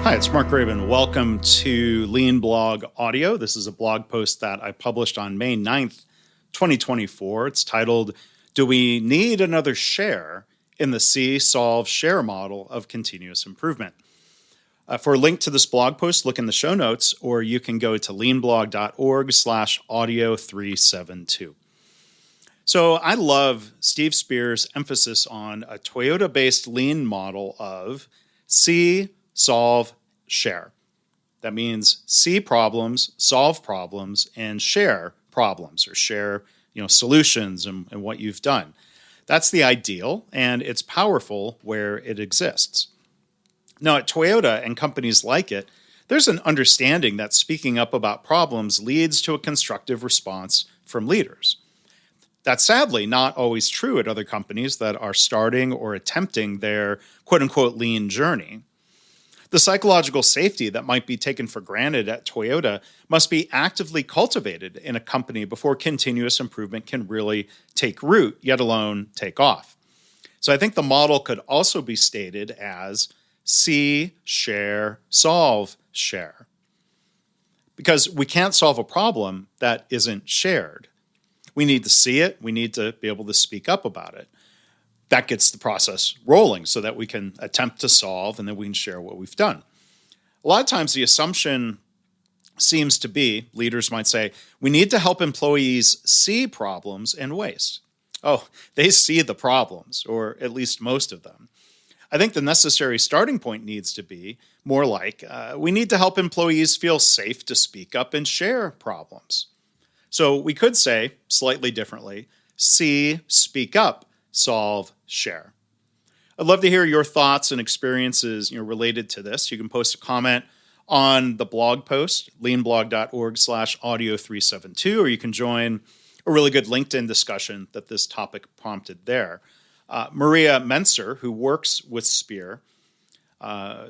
Hi, it's Mark Graban. Welcome to Lean Blog Audio. This is a blog post that I published on May 9th, 2024. It's titled, Do We Need Another Share in the See-Solve-Share Model of Continuous Improvement? For a link to this blog post, look in the show notes, or you can go to leanblog.org/audio372. So I love Steve Spear's emphasis on a Toyota-based lean model of see, solve, share. That means see problems, solve problems, and share problems, or share solutions and what you've done. That's the ideal, and it's powerful where it exists. Now, at Toyota and companies like it, there's an understanding that speaking up about problems leads to a constructive response from leaders. That's sadly not always true at other companies that are starting or attempting their quote-unquote lean journey. The psychological safety that might be taken for granted at Toyota must be actively cultivated in a company before continuous improvement can really take root, yet alone take off. So I think the model could also be stated as see, share, solve, share. Because we can't solve a problem that isn't shared. We need to see it. We need to be able to speak up about it. That gets the process rolling so that we can attempt to solve and then we can share what we've done. A lot of times the assumption seems to be, leaders might say, we need to help employees see problems and waste. Oh, they see the problems, or at least most of them. I think the necessary starting point needs to be more like, we need to help employees feel safe to speak up and share problems. So we could say, slightly differently, see, speak up, solve, share. I'd love to hear your thoughts and experiences related to this. You can post a comment on the blog post, leanblog.org/audio372, or you can join a really good LinkedIn discussion that this topic prompted there. Maria Menser, who works with Spear,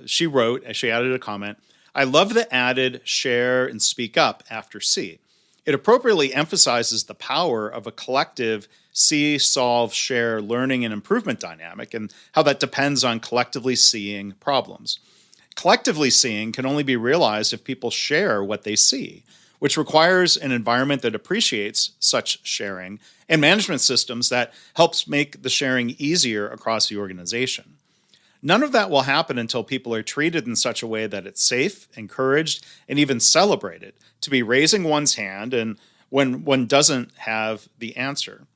she added a comment, I love the added share and speak up after see. It appropriately emphasizes the power of a collective see, solve, share, learning, and improvement dynamic, and how that depends on collectively seeing problems. Collectively seeing can only be realized if people share what they see, which requires an environment that appreciates such sharing and management systems that helps make the sharing easier across the organization. None of that will happen until people are treated in such a way that it's safe, encouraged, and even celebrated to be raising one's hand and when one doesn't have the answer.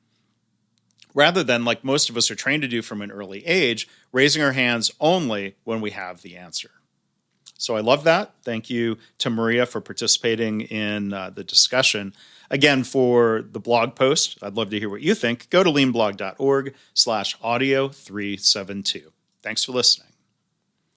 Rather than, like most of us are trained to do from an early age, raising our hands only when we have the answer. So I love that. Thank you to Maria for participating in the discussion. Again, for the blog post, I'd love to hear what you think. Go to leanblog.org/audio372. Thanks for listening.